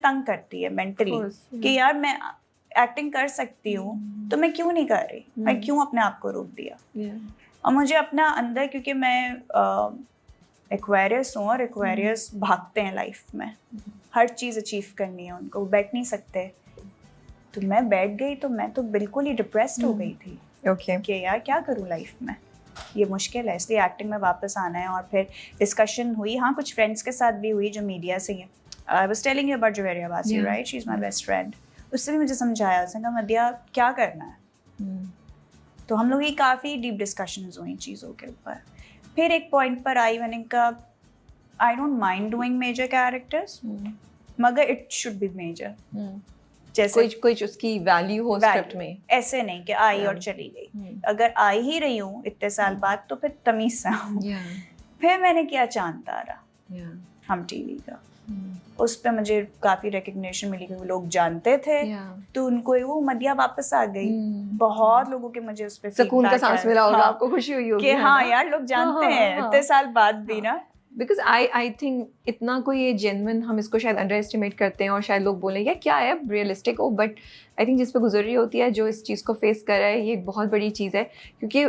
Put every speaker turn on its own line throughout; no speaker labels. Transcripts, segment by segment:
तंग करती है मेंटली कि यार मैं एक्टिंग कर सकती हूँ तो मैं क्यों नहीं कर रही, मैं क्यों अपने आप को रोक दिया। और मुझे अपना अंदर, क्योंकि मैं एक्वेरियस हूँ और एक्वेरियस भागते हैं लाइफ में, हर चीज़ अचीव करनी है उनको, बैठ नहीं सकते। तो मैं बैठ गई तो मैं तो बिल्कुल ही डिप्रेस्ड हो गई थी कि यार क्या करूँ लाइफ में, ये मुश्किल है, इसलिए एक्टिंग में वापस आना है। और फिर डिस्कशन हुई, हाँ कुछ फ्रेंड्स के साथ भी हुई जो मीडिया से हैं। I was telling you about Javeria Basi, right, she is my best friend. उससे भी मुझे समझाया, उसने कहा मदिया क्या करना है। तो हम लोग की काफ़ी डीप डिस्कशंस हुई चीज़ों के ऊपर। फिर एक पॉइंट पर आई, मैंने कहा I don't mind doing major characters मगर इट शुड बी मेजर। जैसे
कोई उसकी वैल्यू हो स्क्रिप्ट में, ऐसे
नहीं कि आई और चली गई। अगर आई ही रही हूँ इतने साल बाद तो फिर तमीज से आऊँ। फिर मैंने किया चांद तारा, हम टीवी का, उस पे मुझे काफी रिकग्निशन मिली क्योंकि लोग जानते थे। तो उनको वो मदिया वापस आ गई। बहुत लोगों के मुझे उस पे
सुकून का सांस मिला होगा, आपको खुशी हुई होगी
कि हाँ यार लोग जानते हैं इतने साल बाद भी ना।
बिकॉज आई थिंक इतना कोई ये जेन्युइन, हम इसको शायद अंडर एस्टिमेट करते हैं और शायद लोग बोलें यार क्या है रियलिस्टिक हो, बट आई थिंक जिस पे गुजर रही होती है, जो इस चीज़ को फेस कर रहा है, ये बहुत बड़ी चीज़ है। क्योंकि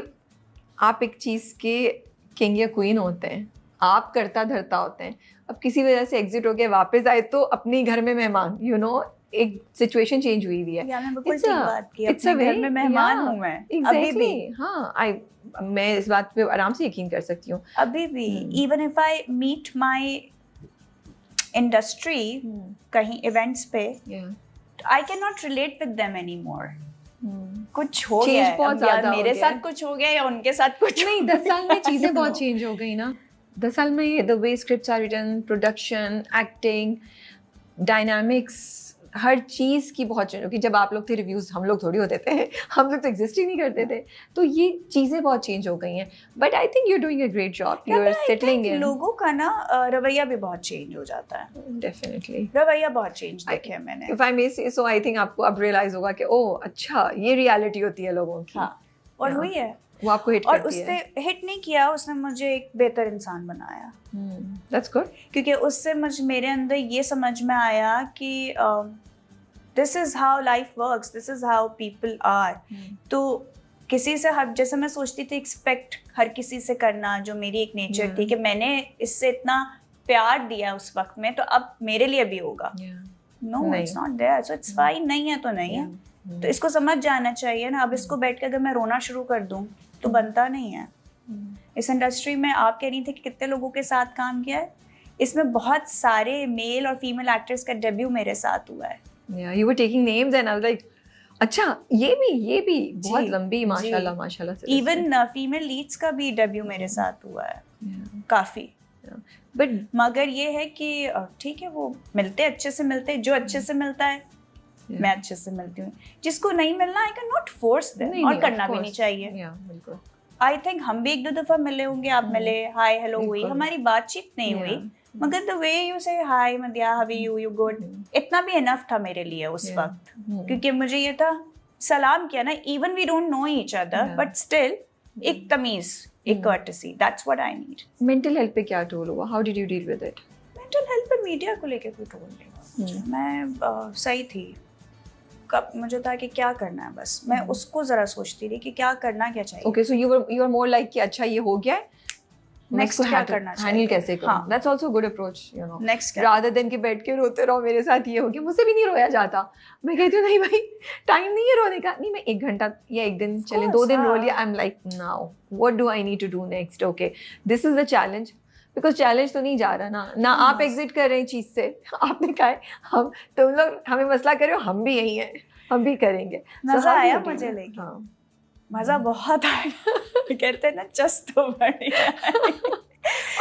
आप एक चीज़ के किंग या क्वीन होते हैं, आप करता धरता होते हैं, अब किसी वजह से एग्जिट हो गए वापस आए तो अपने घर में मेहमान, यू नो एक सिचुएशन चेंज हुई हुई है।
इट्स अ घर में मेहमान हूँ मैं अभी भी।
हाँ, मैं इस बात पे आराम से यकीन कर सकती हूँ
अभी भी। Even if I meet my industry कहीं इवेंट्स पे, I can not relate with them anymore. कुछ हो गया है या मेरे साथ कुछ हो गया या उनके साथ कुछ
नहीं। 10 साल में चीजें बहुत चेंज हो गई ना। 10 साल में the way scripts are written, production, acting, dynamics, हर चीज़ की बहुत चेंज होगी। जब आप लोग थे रिव्यूज़ हम लोग थोड़ी होते थे, हम लोग तो एग्जिस्ट ही नहीं करते थे। तो ये चीज़ें बहुत चेंज हो गई हैं। But I think you are doing a great job, you are settling in.
लोगों का ना रवैया भी बहुत चेंज हो जाता है।
डेफिनेटली
रवैया बहुत चेंज देखे मैंने।
इफ आई मे से सो, आई थिंक आपको अब रियलाइज होगा कि ओह अच्छा ये रियलिटी होती है लोगों की।
हाँ, और हुई है।
वो आपको हिट करती है।
और उसने हिट नहीं किया, उसने मुझे एक बेहतर इंसान बनाया।
That's good.
क्योंकि उससे मेरे अंदर ये समझ में आया कि this is how life works, this is how people are. तो किसी से जैसे मैं सोचती थी एक्सपेक्ट हर किसी से करना, जो मेरी एक नेचर थी कि मैंने इससे इतना प्यार दिया उस वक्त में तो अब मेरे लिए भी होगा। No, it's not there, so it's fine. नहीं है तो नहीं है। तो इसको समझ जाना चाहिए ना। अब इसको बैठ के अगर मैं रोना शुरू कर दूं तो बनता नहीं है। इस इंडस्ट्री में आप कह रही थी कि कितने लोगों के साथ काम किया है, इसमें बहुत सारे मेल और फीमेल एक्टर्स का डेब्यू मेरे साथ हुआ है।
Yeah, you were taking names and I was like, अच्छा ये भी बहुत लंबी माशाल्लाह से।
इवन फीमेल लीड्स का भी डेब्यू मेरे साथ हुआ है। काफी।
बट
मगर ये है कि ठीक है, वो मिलते अच्छे से मिलते, जो अच्छे से मिलता है मैं अच्छे से मिलती हूँ। जिसको नहीं मिलना आई कैन नॉट फोर्स देम, और करना भी नहीं चाहिए। आई थिंक हम भी 1-2 दफा मिले होंगे, आप मिले, हाय हेलो हुई, हमारी बातचीत नहीं हुई, मगर the way you say hi Madiya, how are you, you good, इतना भी इनफ था मेरे लिए उस वक्त। क्योंकि मुझे ये था, सलाम किया ना, even we don't know each other but still एक तमीज, एक courtesy, that's what I need.
Mental health पे क्या टोल हुआ? How did you deal with it?
Mental health पे मीडिया को लेके कोई टोल नहीं। मैं सही थी। कब मुझे था कि क्या करना है, बस मैं उसको जरा सोचती रही कि क्या करना क्या चाहिए।
Okay, so you are more like कि अच्छा ये हो गया है,
नेक्स्ट क्या करना चाहिए,
हैंडल कैसे करूं। That's also good approach, you know.
Next
rather than कि बैठ के रोते रहो मेरे साथ ये हो गया। मुझसे भी नहीं रोया जाता। मैं कहती हूँ नहीं भाई टाइम नहीं है रोने का। नहीं, मैं 1 घंटा या 1 दिन चले 2 दिन रो लिया, I am like now what do I need to do next. Okay, this is the challenge. Because challenge तो नहीं जा रहा ना आप एग्जिट कर रहे हैं चीज से। आपने कहा है हम, तुम लोग हमें मसला कर रहे हो, हम भी यही हैं, हम भी करेंगे।
मजा आया मुझे लेकिन। मजा बहुत आया। कहते हैं ना चस तो बढ़िया।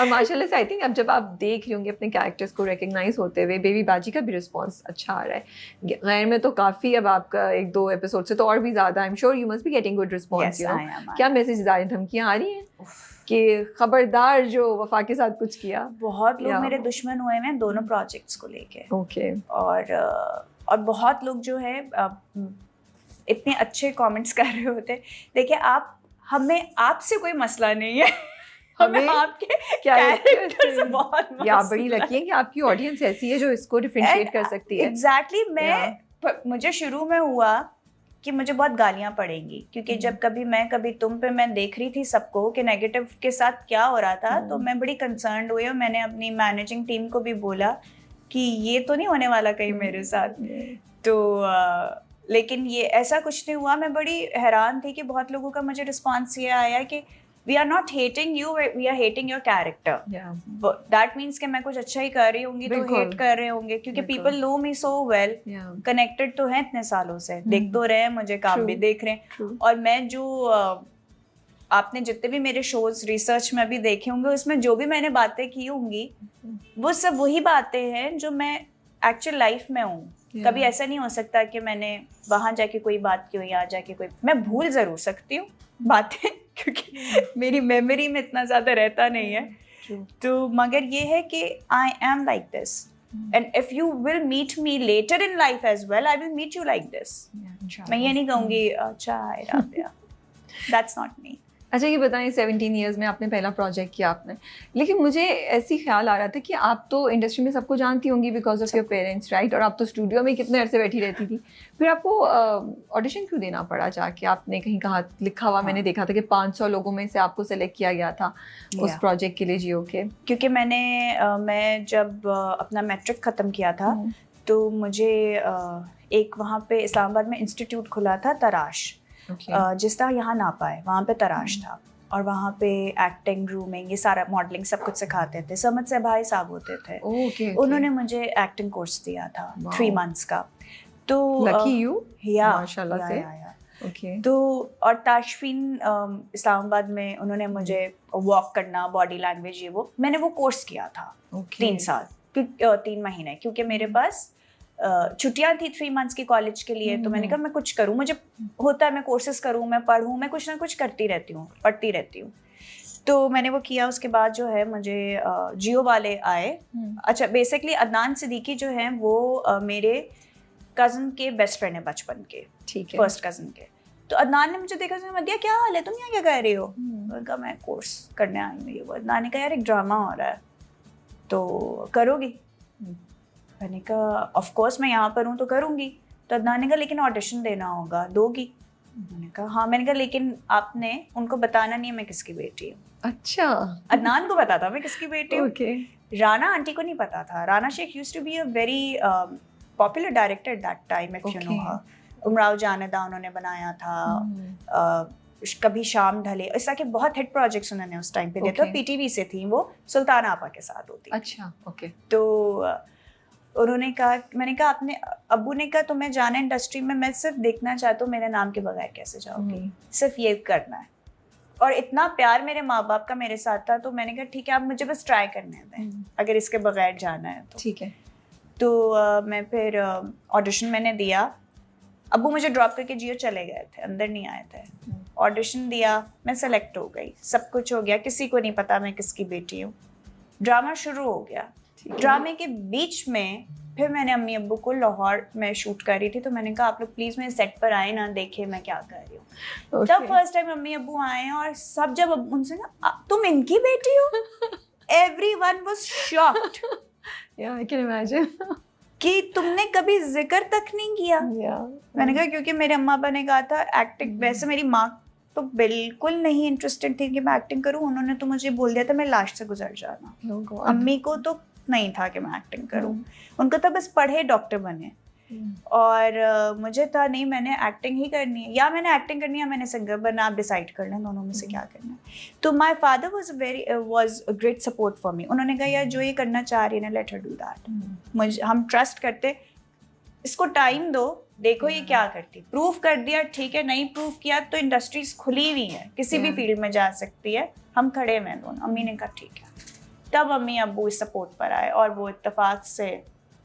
और माशाल्लाह से आई थिंक अब जब आप देख रही होंगे अपने कैरेक्टर्स को रिकग्नाइज होते हुए, बेबी बाजी का भी रिस्पांस अच्छा आ रहा है। गैर में तो काफ़ी, अब आपका 1-2 एपिसोड से तो और भी ज़्यादा, I am sure you must be getting good response. क्या मैसेज आ रहे हैं, धमकियाँ आ रही हैं कि खबरदार जो वफा के साथ कुछ किया?
बहुत लोग मेरे दुश्मन हुए हैं दोनों प्रोजेक्ट्स को लेके।
ओके।
और बहुत लोग जो है इतने अच्छे कमेंट्स कर रहे होते। देखिए आप, हमें आपसे कोई मसला नहीं है। हमें आपके कैरेक्टर से बहुत
या बड़ी लकी है कि आपकी ऑडियंस ऐसी है जो इसको डिफरेंशिएट कर सकती है।
एग्जैक्टली मुझे शुरू में हुआ कि मुझे बहुत गालियां पड़ेंगी, क्योंकि जब कभी मैं कभी तुम पे मैं देख रही थी सबको कि नेगेटिव के साथ क्या हो रहा था, तो मैं बड़ी कंसर्न्ड हुई और मैंने अपनी मैनेजिंग टीम को भी बोला कि ये तो नहीं होने वाला कहीं मेरे साथ। तो लेकिन ये ऐसा कुछ नहीं हुआ। मैं बड़ी हैरान थी कि बहुत लोगों का मुझे रिस्पॉन्स ये आया कि we are not hating you, we are hating your character. That means कि मैं कुछ अच्छा ही कर रही होंगी तो हेट कर रहे होंगे, क्योंकि पीपल नो मी सो वेल, कनेक्टेड तो हैं इतने सालों से, देख तो रहे हैं मुझे, काम भी देख रहे हैं। और मैं जो आपने जितने भी मेरे शोज रिसर्च में भी देखे होंगे, उसमें जो भी मैंने बातें की होंगी वो सब वही बातें हैं जो मैं एक्चुअल लाइफ में हूँ। कभी ऐसा नहीं हो सकता कि मैंने वहां जाके कोई बात की हो, यहाँ जाके कोई, मैं भूल जरूर सकती हूँ बातें क्योंकि मेरी मेमोरी में इतना ज्यादा रहता नहीं है। तो मगर ये है कि I am like this, and if you will meet me later in life as well, I will meet you like this. मैं ये नहीं कहूंगी अच्छा hi Rabia, that's not me.
अच्छा ये बताएं, 17 ईयर्स में आपने पहला प्रोजेक्ट किया आपने, लेकिन मुझे ऐसी ख्याल आ रहा था कि आप तो इंडस्ट्री में सबको जानती होंगी because of your parents, right? और आप तो स्टूडियो में कितने अरसे बैठी रहती थी, फिर आपको ऑडिशन क्यों देना पड़ा जाके? आपने कहीं कहा लिखा हुआ मैंने देखा था कि 500 लोगों में से आपको सेलेक्ट किया गया था उस प्रोजेक्ट के लिए जियो के।
क्योंकि मैं जब अपना मैट्रिक ख़त्म किया था तो मुझे एक वहाँ पे इस्लामाबाद में इंस्टीट्यूट खुला था तराश, जिस तरह यहाँ ना पाए वहाँ पे तराश था, और वहाँ पे एक्टिंग, ग्रूमिंग, ये सारा मॉडलिंग सब कुछ सिखाते थे। समझ से भाई साहब होते थे, उन्होंने मुझे एक्टिंग कोर्स दिया था 3 मंथ्स का। तो
लकी यू,
माशाल्लाह से। तो और ताशफीन इस्लामाबाद में उन्होंने मुझे वॉक करना, बॉडी लैंग्वेज, ये वो मैंने वो कोर्स किया था 3 साल 3 महीने, क्योंकि मेरे पास छुट्टियां थी 3 मंथ्स की कॉलेज के लिए। तो मैंने कहा मैं कुछ करूं, मुझे होता है मैं कोर्सेज करूं, मैं पढ़ूं, मैं कुछ ना कुछ करती रहती हूँ, पढ़ती रहती हूँ। तो मैंने वो किया। उसके बाद जो है मुझे जियो वाले आए। अच्छा, बेसिकली अदनान सिद्दीकी जो हैं वो मेरे कज़न के बेस्ट फ्रेंड है बचपन के, ठीक है, फर्स्ट कज़न के। तो अदनान ने मुझे देखा, मैं दिया क्या हाल है, तुम यहाँ क्या कर रही हो? मैंने कहा मैं कोर्स करने आई हूँ ये वो। अदनान ने कहा यार एक ड्रामा हो रहा है तो करोगी? मैंने कहा ऑफ कोर्स मैं यहाँ पर हूँ तो करूँगी। तो अदनान ने कहा लेकिन ऑडिशन देना होगा, दोगी? मैंने कहा हाँ। मैंने कहा लेकिन आपने उनको बताना नहीं है मैं किसकी बेटी हूँ।
अच्छा,
अदनान को पता था मैं किसकी बेटी हूँ।
okay.
राना आंटी को नहीं पता था। Rana Shaikh used to be a very popular director at that time, if you know her. Umrao जानेदा उन्होंने बनाया था, कभी शाम ढले, ऐसा के बहुत हिट प्रोजेक्ट्स उन्होंने उस टाइम पे दिए थे। पीटीवी से थी वो, सुल्तान आपा के साथ होती।
अच्छा, ओके।
तो उन्होंने कहा, मैंने कहा आपने, अब्बू ने कहा तुम्हें जाना इंडस्ट्री में, मैं सिर्फ देखना चाहता हूँ मेरे नाम के बगैर कैसे जाओगी, सिर्फ ये करना है। और इतना प्यार मेरे माँ बाप का मेरे साथ था, तो मैंने कहा ठीक है आप मुझे बस ट्राई करने दें, अगर इसके बगैर जाना है तो
ठीक है।
तो मैं फिर ऑडिशन मैंने दिया। अब्बू मुझे ड्रॉप करके जियो चले गए थे, अंदर नहीं आए थे। ऑडिशन दिया, मैं सेलेक्ट हो गई, सब कुछ हो गया, किसी को नहीं पता मैं किसकी बेटी हूँ। ड्रामा शुरू हो गया। ड्रामे के बीच में फिर मैंने अम्मी अब्बू को, लाहौर में शूट कर रही थी, तो मैंने कहा आप लोग प्लीज मेरे सेट पर आए ना, देखे मैं क्या कर रही हूँ। तब फर्स्ट टाइम अम्मी अब्बू आए और सब जब उनसे ना तुम इनकी बेटी हो, एवरीवन वाज शॉक्ड।
या आई कैन इमेजिन
कि तुमने कभी जिक्र तक नहीं किया। मैंने कहा क्योंकि मेरे अम्मा अब्बा ने कहा था एक्टिंग, वैसे मेरी माँ तो बिल्कुल नहीं इंटरेस्टेड थी कि मैं एक्टिंग करूँ, उन्होंने तो मुझे बोल दिया था मैं लास्ट से गुजर जाना। अम्मी को तो नहीं था कि मैं एक्टिंग करूं, उनको तो बस पढ़े डॉक्टर बने। और मुझे था नहीं, मैंने एक्टिंग ही करनी है, या मैंने एक्टिंग करनी है या मैंने सिंगर बनना, आप डिसाइड कर लें दोनों में से क्या करना है। तो my father was a great support for me. उन्होंने कहा यार जो ये करना चाह रही है ना, लेट हर डू दैट, मुझे हम ट्रस्ट करते, इसको टाइम दो, देखो ये क्या करती, प्रूव कर दिया ठीक है, नहीं प्रूव किया तो इंडस्ट्रीज खुली हुई है, किसी भी फील्ड में जा सकती है, हम खड़े हैं दोनों। अम्मी ने कहा ठीक है। तब अम्मी अब्बू इस सपोर्ट पर आए और वो इत्तेफाक से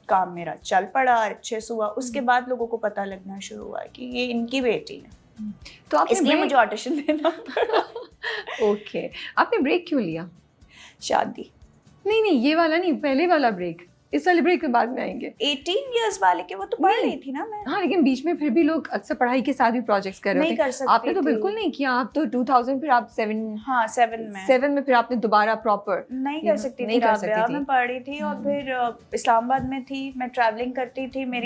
काम मेरा चल पड़ा, अच्छे से हुआ। उसके बाद लोगों को पता लगना शुरू हुआ कि ये इनकी बेटी है, तो आप इसलिए मुझे ऑडिशन देना पड़ा।
ओके, आपने ब्रेक क्यों लिया?
शादी
नहीं, ये वाला नहीं, पहले वाला ब्रेक। इस वाले ब्रेक के बाद में आएंगे।
18 इयर्स वाले के वो तो पढ़
नहीं।
रही थी ना मैं।
हाँ लेकिन बीच में फिर भी लोग अक्सर पढ़ाई के साथ भी प्रोजेक्ट्स कर रहे
नहीं
होते
कर
हैं।
सकती
आपने तो
थी।
बिल्कुल नहीं किया, आप तो 2000 फिर आप 7
हाँ 7 में
7 में फिर आपने दोबारा प्रॉपर
नहीं कर सकती
नहीं
थी
कर सकती
राबिया,
थी।
मैं पढ़ रही थी और फिर इस्लामाबाद में थी, मैं ट्रैवलिंग करती थी, मेरी